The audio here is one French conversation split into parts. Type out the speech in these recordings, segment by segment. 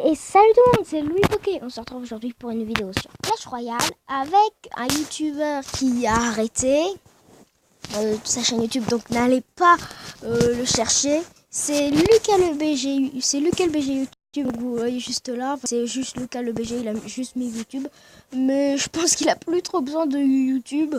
Et salut tout le monde, c'est Louis Poké. On se retrouve aujourd'hui pour une vidéo sur Clash Royale avec un youtubeur qui a arrêté sa chaîne YouTube, donc n'allez pas le chercher. C'est Lucas le BG, c'est Lucas le BG YouTube, vous voyez juste là. C'est juste Lucas le BG, il a juste mis YouTube. Mais je pense qu'il a plus trop besoin de YouTube.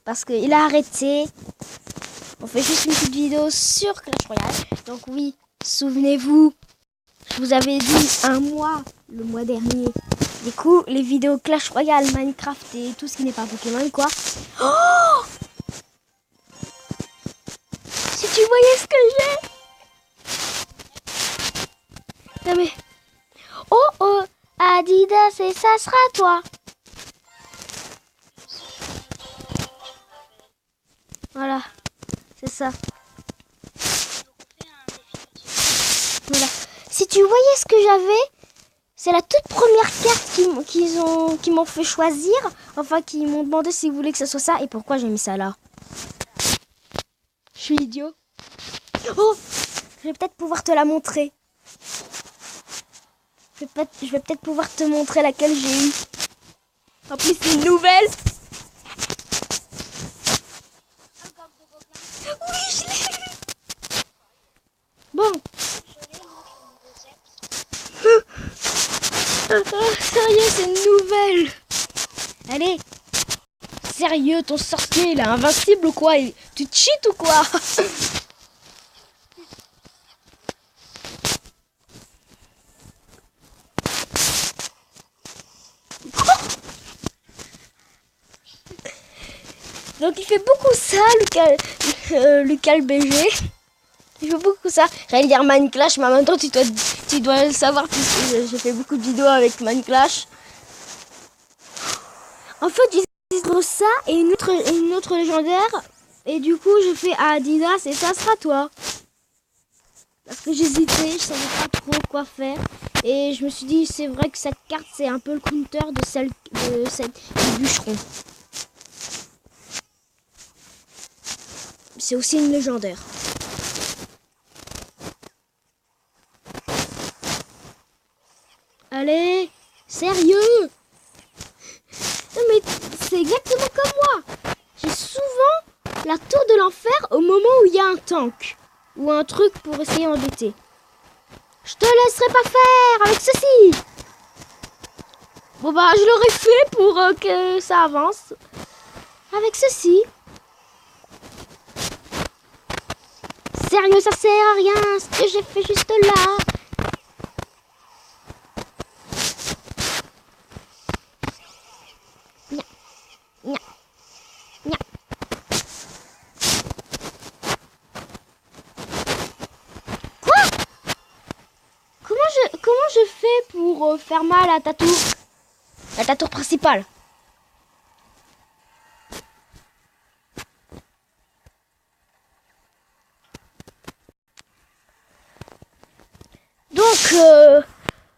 Parce qu'il a arrêté. On fait juste une petite vidéo sur Clash Royale. Donc oui, souvenez-vous, je vous avais dit un mois, le mois dernier. Du coup, les vidéos Clash Royale, Minecraft et tout ce qui n'est pas Pokémon, quoi. Oh, si tu voyais ce que j'ai. Non mais... Oh oh, Adidas et ça sera toi. Voilà, c'est ça. Voilà. Si tu voyais ce que j'avais, c'est la toute première carte qu'ils m'ont fait choisir. Enfin, qu'ils m'ont demandé s'ils voulaient que ce soit ça. Et pourquoi j'ai mis ça là? Je suis idiot. Oh, je vais peut-être pouvoir te la montrer. Je vais peut-être pouvoir te montrer laquelle j'ai eue. En plus, c'est une nouvelle. Oui, je l'ai eu. Bon. Sérieux, c'est une nouvelle. Allez. Sérieux, ton sorcier, il est invincible ou quoi? Tu cheats ou quoi? Donc il fait beaucoup ça, Lucas le BG. Il fait beaucoup ça. J'allais dire Minecraft, mais en même temps tu dois le savoir puisque j'ai fait beaucoup de vidéos avec Minecraft. En fait, j'utilise ça et une autre légendaire. Et du coup, je fais à Adidas et ça sera toi. Parce que j'hésitais, je savais pas trop quoi faire. Et je me suis dit, c'est vrai que cette carte, c'est un peu le counter de celle du bûcheron. C'est aussi une légendaire. Allez, sérieux? Non mais c'est exactement comme moi. J'ai souvent la tour de l'enfer au moment où il y a un tank. Ou un truc pour essayer d'embêter. Je te laisserai pas faire avec ceci. Bon bah je l'aurais fait pour que ça avance. Avec ceci. Sérieux, ça sert à rien ce que j'ai fait juste là. Comment je fais pour faire mal à ta tour? À ta tour principale.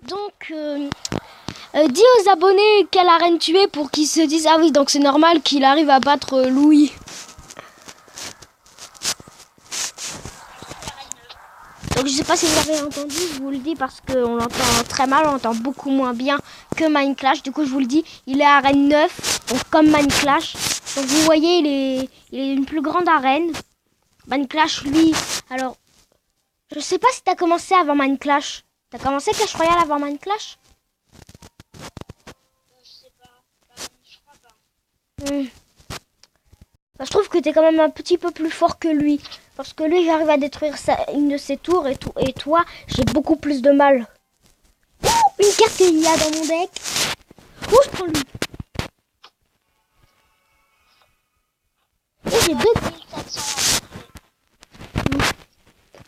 Donc, dis aux abonnés quelle arène tu es pour qu'ils se disent ah oui, donc c'est normal qu'il arrive à battre Louis. Donc je sais pas si vous avez entendu, je vous le dis parce qu'on l'entend très mal, on l'entend beaucoup moins bien que Minecraft. Du coup je vous le dis, il est à arène 9, donc comme Minecraft. Donc vous voyez, il est une plus grande arène. Minecraft lui, alors je sais pas si t'as commencé avant Minecraft. T'as commencé Clash Royale avant Minecraft? Je sais pas, je crois pas. Bah, je trouve que t'es quand même un petit peu plus fort que lui. Parce que lui, j'arrive à détruire une de ses tours et toi, j'ai beaucoup plus de mal. Oh, une carte qu'il y a dans mon deck. Oh, je prends lui. Et j'ai deux.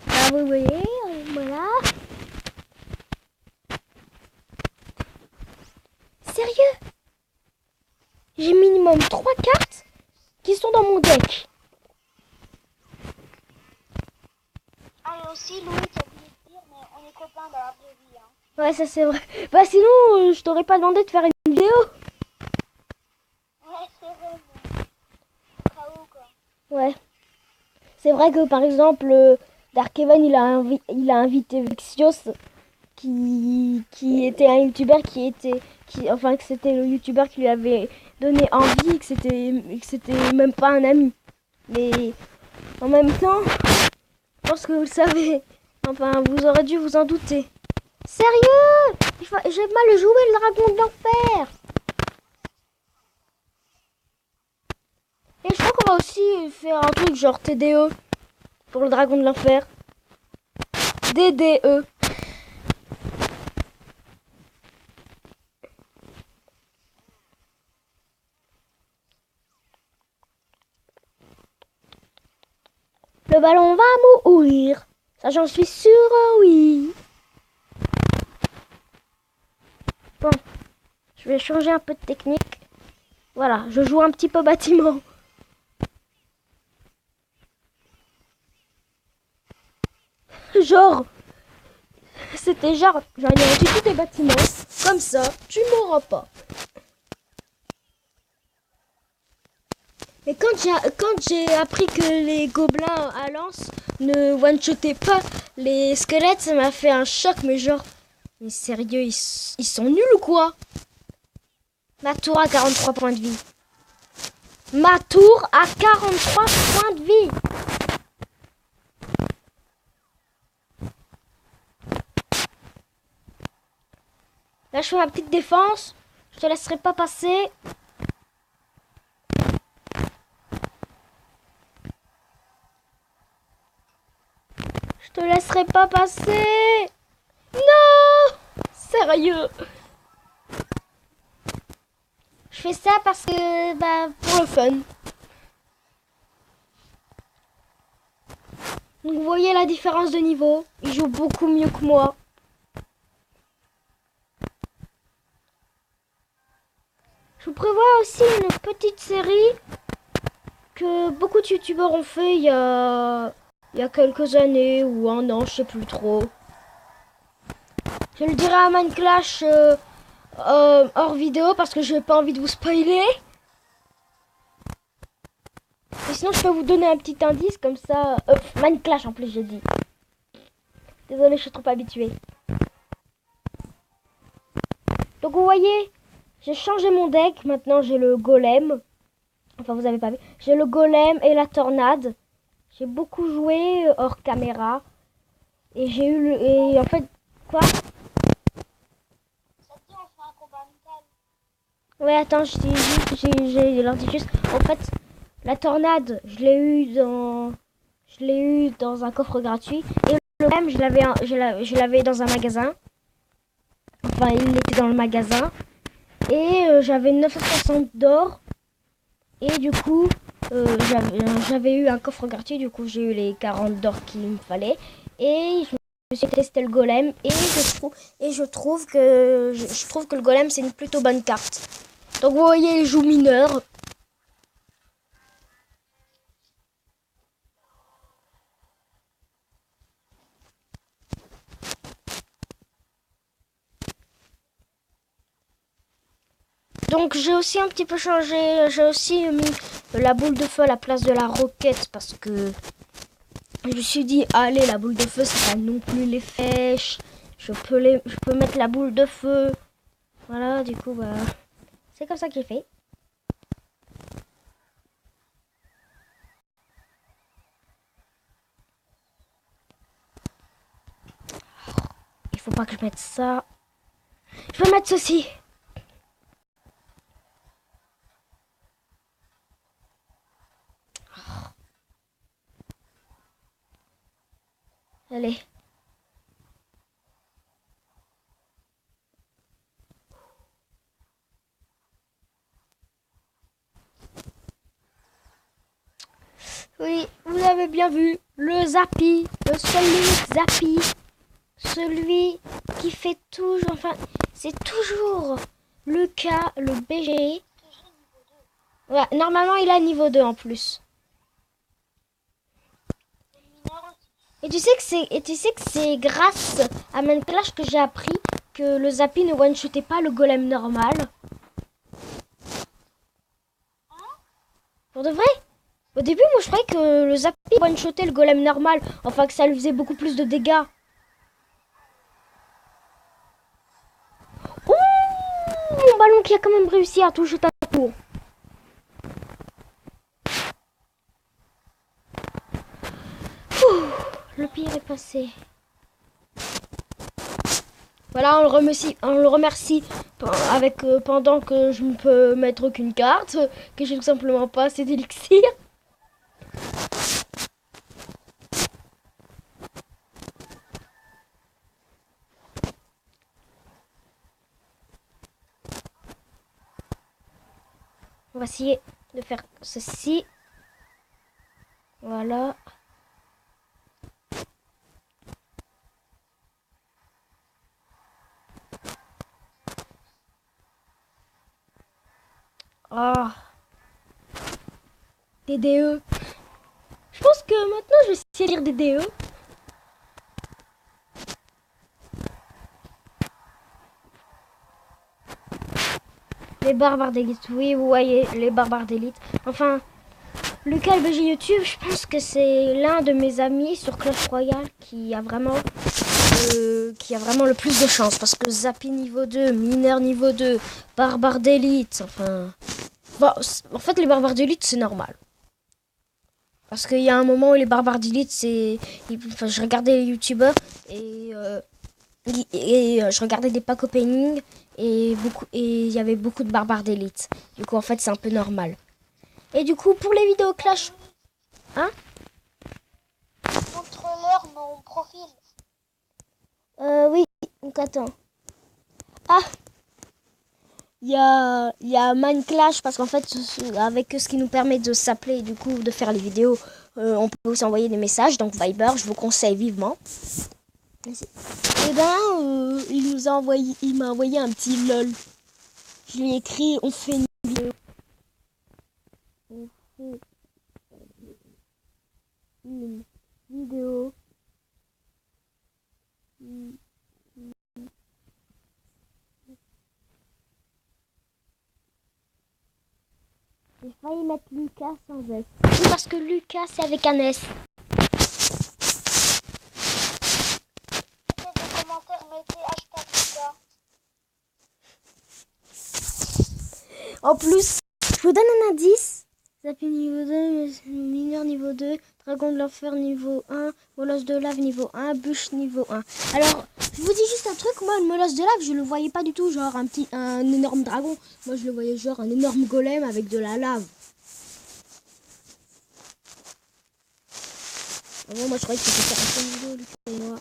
Là, vous voyez, voilà. Sérieux? J'ai minimum 3 cartes qui sont dans mon deck. Ah, et aussi, Louis, t'as oublié de dire, mais on est copains dans la vraie vie. Hein. Ouais, ça c'est vrai. Bah sinon, je t'aurais pas demandé de faire une vidéo. Ouais, c'est vrai, mais... KO, quoi. Ouais. C'est vrai que par exemple, Darkeven, il a invité Vexios, qui était un youtubeur enfin que c'était le youtubeur qui lui avait donné envie, que c'était même pas un ami. Mais en même temps, je pense que vous le savez. Enfin, vous aurez dû vous en douter. Sérieux? J'ai mal joué le dragon de l'enfer. Et je crois qu'on va aussi faire un truc genre TDE pour le dragon de l'enfer. DDE. Le ballon va mourir. Ça, j'en suis sûre, oui. Bon, je vais changer un peu de technique. Voilà, je joue un petit peu bâtiment. Genre, c'était genre, j'allais tous tes bâtiments. Comme ça, tu m'auras pas. Et quand j'ai appris que les gobelins à lance ne one-shotaient pas les squelettes, ça m'a fait un choc, mais genre, mais sérieux, ils sont nuls ou quoi? Ma tour a 43 points de vie. Ma tour a 43 points de vie. Là, je fais ma petite défense. Je te laisserai pas passer. Je te laisserai pas passer. Non! Sérieux? Je fais ça parce que, pour le fun. Donc, vous voyez la différence de niveau. Il joue beaucoup mieux que moi. Je vous prévois aussi une petite série que beaucoup de youtubeurs ont fait il y a quelques années ou un an, je sais plus trop. Je le dirai à Mineclash hors vidéo parce que je n'ai pas envie de vous spoiler. Et sinon, je peux vous donner un petit indice comme ça. Mineclash en plus, j'ai dit. Désolée, je suis trop habituée. Donc, vous voyez, j'ai changé mon deck. Maintenant, j'ai le golem. Enfin, vous avez pas vu. J'ai le golem et la tornade. J'ai beaucoup joué hors caméra. Et j'ai eu le... Et en fait... Quoi? Ça te dit, on fait un combat amical. Ouais, attends, j'ai l'antichus. En fait, la tornade, je l'ai eu dans un coffre gratuit. Et le golem, je l'avais dans un magasin. Enfin, il était dans le magasin. Et j'avais 960 d'or. Et du coup, j'avais eu un coffre gratuit. Du coup, j'ai eu les 40 d'or qu'il me fallait. Et je me suis testé le golem. Et je trouve que le golem, c'est une plutôt bonne carte. Donc, vous voyez, il joue mineur. Donc j'ai aussi un petit peu changé, j'ai aussi mis la boule de feu à la place de la roquette parce que je me suis dit allez, la boule de feu c'est pas non plus les flèches, je peux mettre la boule de feu. Voilà, du coup c'est comme ça que j'ai fait. Il faut pas que je mette ça. Je vais mettre ceci. Allez. Oui, vous avez bien vu, le Zappy, le seul unique Zappy, celui qui fait toujours, enfin, c'est toujours le cas, le BG. Ouais, normalement il a niveau 2 en plus. Et tu sais que c'est grâce à Minecraft que j'ai appris que le Zappy ne one-shotait pas le golem normal. Pour de vrai? Au début, moi, je croyais que le Zappy one-shotait le golem normal. Enfin, que ça lui faisait beaucoup plus de dégâts. Ouh, mon ballon qui a quand même réussi à toucher ta tour. Ouh, le pire est passé. Voilà, on le remercie avec pendant que je ne peux mettre aucune carte, que j'ai tout simplement pas assez d'élixir. On va essayer de faire ceci. Voilà. Ah. Des DE. Je pense que maintenant je vais essayer de lire des DE. Les barbares d'élite, oui, vous voyez, les barbares d'élite. Enfin, Lucas LBG YouTube, je pense que c'est l'un de mes amis sur Clash Royale qui a vraiment le plus de chance. Parce que Zappy niveau 2, Mineur niveau 2, barbare d'élite, enfin... Bon, en fait, les barbares d'élite, c'est normal. Parce qu'il y a un moment où les barbares d'élite, c'est... Enfin, je regardais les youtubeurs et je regardais des pack opening et il y avait beaucoup de barbares d'élite. Du coup, en fait, c'est un peu normal. Et du coup, pour les vidéos Clash... Hein? Montre-leur mon profil. Oui, donc attends. Ah! Il y a Mineclash parce qu'en fait, avec ce qui nous permet de s'appeler et du coup de faire les vidéos, on peut aussi envoyer des messages. Donc Viber, je vous conseille vivement. Et ben, il m'a envoyé un petit lol. Je lui ai écrit, on fait une vidéo. On fait une vidéo. J'ai failli mettre Lucas sans S. Oui, parce que Lucas, c'est avec un S. Mettez des commentaires, mettez hashtag Lucas. En plus, je vous donne un indice. Zappy niveau 2, mineur niveau 2, dragon de l'enfer niveau 1, molosse de lave niveau 1, bûche niveau 1. Alors, je vous dis juste un truc, moi, une molosse de lave, je le voyais pas du tout, genre un énorme dragon. Moi, je le voyais genre un énorme golem avec de la lave. Avant, moi, je croyais que c'était faire un vidéo, Lucas et moi,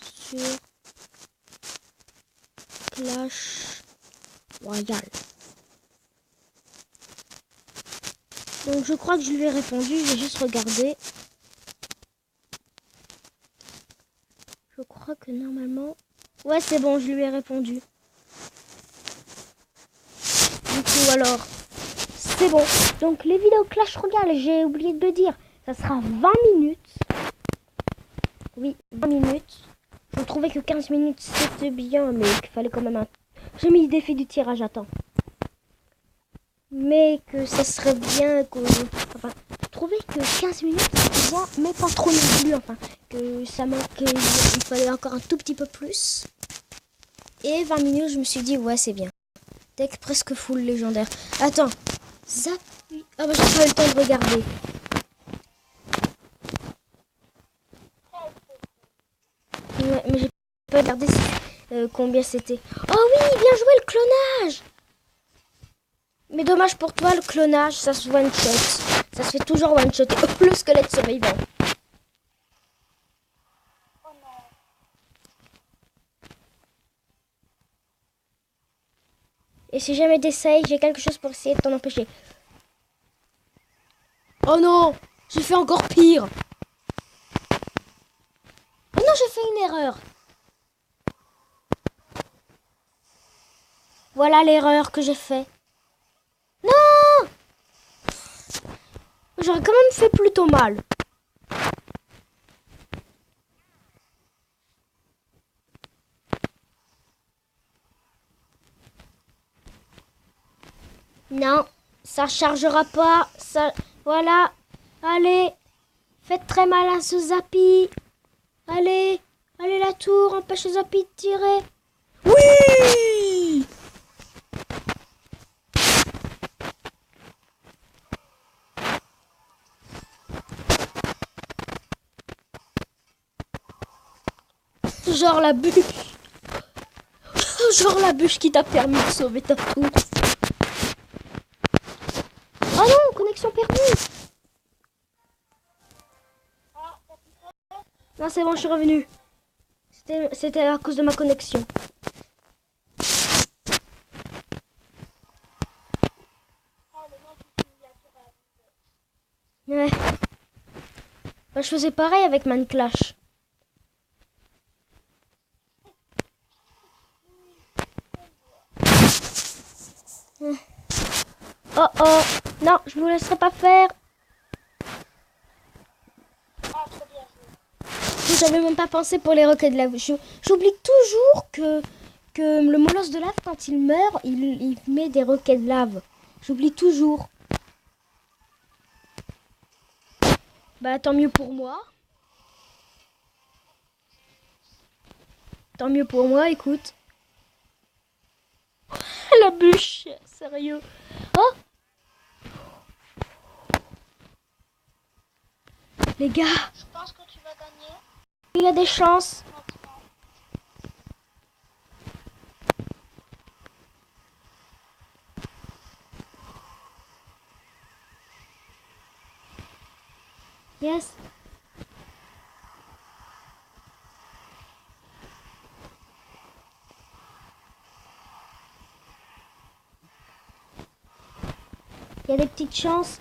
sur Clash Royale. Donc je crois que je lui ai répondu, j'ai juste regardé. Je crois que normalement... Ouais, c'est bon, je lui ai répondu. Du coup, alors, c'est bon. Donc les vidéos Clash Royale, j'ai oublié de le dire, ça sera 20 minutes. Oui, 20 minutes. Je trouvais que 15 minutes, c'était bien, mais qu'il fallait quand même un... J'ai mis le défi du tirage à temps. Mais que ça serait bien que... Enfin, je trouvais que 15 minutes, c'était bien, mais pas trop non plus. Enfin, que ça manquait... Il fallait encore un tout petit peu plus. Et 20 minutes, je me suis dit, ouais, c'est bien. Deck presque full légendaire. Attends. Zappy... Ah bah, j'ai pas eu le temps de regarder. Ouais, mais j'ai pas regardé combien c'était. Oh oui, bien joué le clonage! Mais dommage pour toi, le clonage, ça se one-shot. Ça se fait toujours one-shot. Oh, le squelette survivant. Oh non. Et si jamais t'essayes, j'ai quelque chose pour essayer de t'en empêcher. Oh non! J'ai fait encore pire! Oh non, j'ai fait une erreur! Voilà l'erreur que j'ai fait. Non! J'aurais quand même fait plutôt mal. Non, ça chargera pas. Ça... Voilà. Allez. Faites très mal à ce Zappy. Allez. Allez la tour. Empêche le Zappy de tirer. Oui. Genre la bûche. Genre la bûche qui t'a permis de sauver ta tour. Oh non, connexion perdue. Non, c'est bon, je suis revenu. C'était à cause de ma connexion. Ouais. Bah, je faisais pareil avec Man Clash. Oh oh. Non, je vous laisserai pas faire. J'avais même pas pensé pour les roquettes de lave. J'oublie toujours que le molosse de lave, quand il meurt, il met des roquettes de lave. J'oublie toujours. Bah tant mieux pour moi. Tant mieux pour moi, écoute. La bûche, sérieux. Oh. Les gars. Je pense que tu vas gagner. Il y a des chances. Yes. Il y a des petites chances.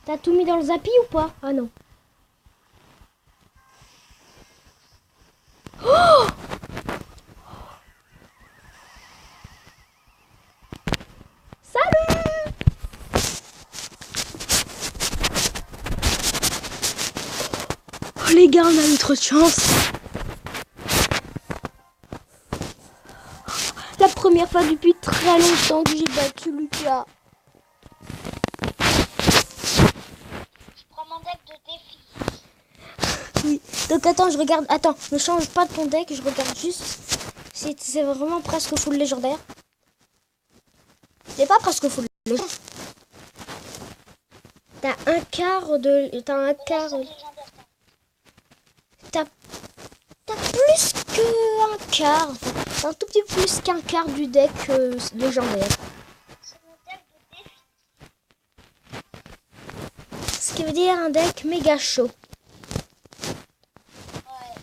T'as tout mis dans le Zappy ou pas? Ah non. Oh! Salut! Oh les gars, on a eu trop de chance. La première fois depuis très longtemps que j'ai battu Lucas. Je prends mon deck de défi. Oui. Donc attends, je regarde. Attends, ne change pas de ton deck, je regarde juste. C'est vraiment presque full légendaire. C'est pas presque full légendaire. T'as un quart de. T'as un quart. T'as plus qu'un quart. Un tout petit peu plus qu'un quart du deck légendaire. C'est mon deck de défi. Ce qui veut dire un deck méga chaud. Ouais.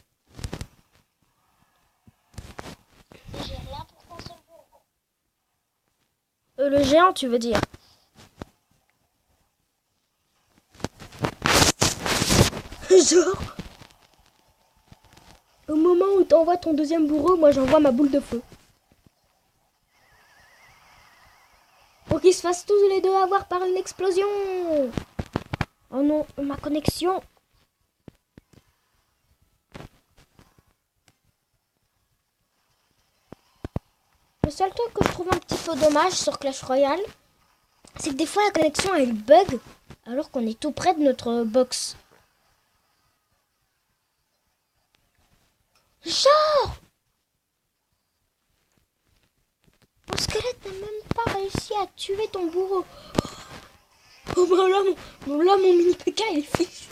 Et j'ai rien pour ton seul bourreau. Le géant, tu veux dire? Genre, au moment où t'envoies ton deuxième bourreau, moi j'envoie ma boule de feu. Pour qu'ils se fassent tous les deux avoir par une explosion. Oh non, ma connexion. Le seul truc que je trouve un petit peu dommage sur Clash Royale, c'est que des fois la connexion elle bug alors qu'on est tout près de notre box. Genre, mon squelette n'a même pas réussi à tuer ton bourreau. Oh bah là, mon mini PK il est fichu.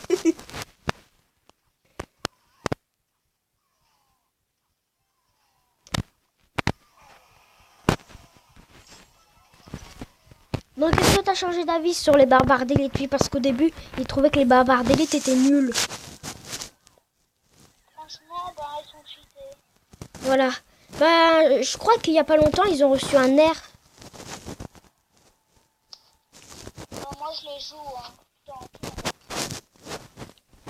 Donc est-ce que tu as changé d'avis sur les barbares d'élite? Puis parce qu'au début, il trouvait que les barbares d'élite étaient nuls. Franchement, bah, ils sont cheatés. Voilà. Bah, je crois qu'il y a pas longtemps, ils ont reçu un air. Non, moi, je les joue. Hein. Putain.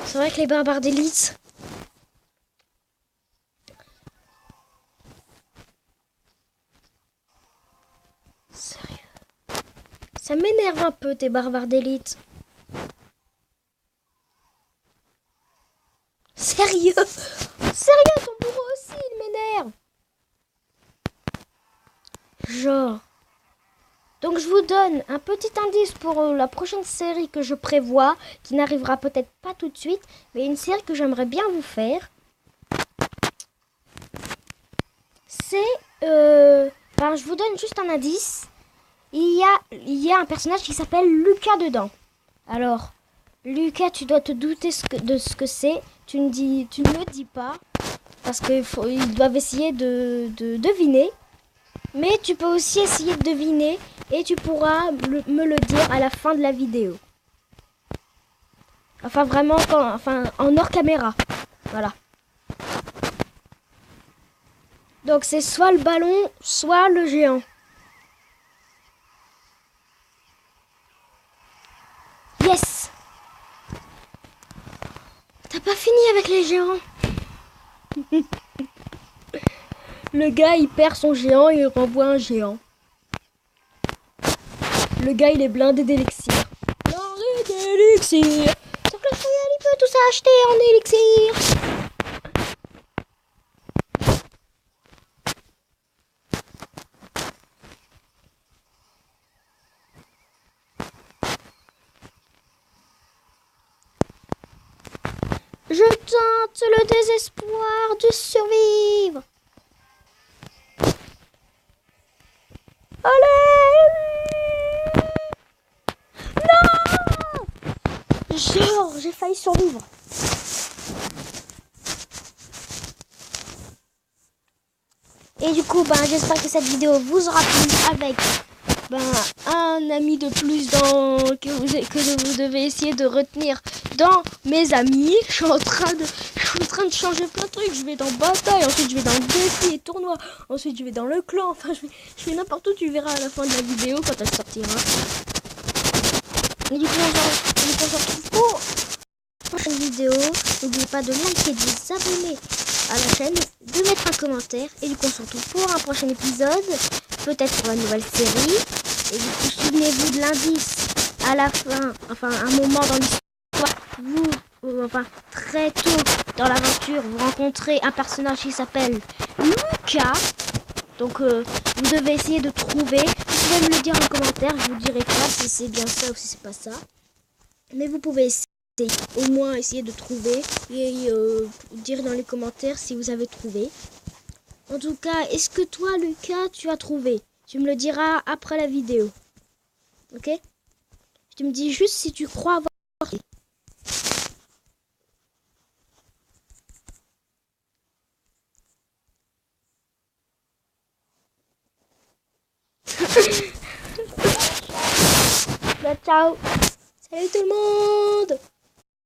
C'est vrai que les barbares d'élite. Sérieux. Ça m'énerve un peu tes barbares d'élite. Sérieux? Sérieux, ton bourreau aussi, il m'énerve. Genre. Donc je vous donne un petit indice pour la prochaine série que je prévois, qui n'arrivera peut-être pas tout de suite, mais une série que j'aimerais bien vous faire. C'est... je vous donne juste un indice. Il y a un personnage qui s'appelle Lucas dedans. Alors, Lucas, tu dois te douter de ce que c'est. Tu ne le dis pas, parce qu'ils doivent essayer de deviner. Mais tu peux aussi essayer de deviner et tu pourras me le dire à la fin de la vidéo. Enfin, vraiment, en hors caméra. Voilà. Donc, c'est soit le ballon, soit le géant. Yes! T'as pas fini avec les géants? Le gars, il perd son géant et il renvoie un géant. Le gars, il est blindé d'élixir. Blindé d'élixir. Sauf que Clash Royale, il peut tout ça acheter en élixir. Je tente le désespoir de survivre. Allez! Non! Genre, j'ai failli survivre. Et du coup, j'espère que cette vidéo vous aura plu avec un ami de plus que vous devez essayer de retenir dans mes amis. Je suis en train de changer plein de trucs. Je vais dans bataille, ensuite je vais dans défi et tournoi, ensuite je vais dans le clan. Enfin, je vais n'importe où. Tu verras à la fin de la vidéo quand elle sortira. Et du coup, on se retrouve pour la prochaine vidéo. N'oubliez pas de liker, de vous abonner à la chaîne, de mettre un commentaire. Et du coup, on se retrouve pour un prochain épisode, peut-être pour la nouvelle série. Et du coup, souvenez-vous de l'indice à la fin, un moment dans l'histoire, très tôt dans l'aventure, vous rencontrez un personnage qui s'appelle Lucas. Donc, vous devez essayer de trouver. Vous pouvez me le dire en commentaire, je vous dirai pas si c'est bien ça ou si c'est pas ça. Mais vous pouvez essayer, au moins essayer de trouver et dire dans les commentaires si vous avez trouvé. En tout cas, est-ce que toi, Lucas, tu as trouvé? Tu me le diras après la vidéo. Ok? Tu me dis juste si tu crois avoir trouvé. Ciao. Salut tout le monde.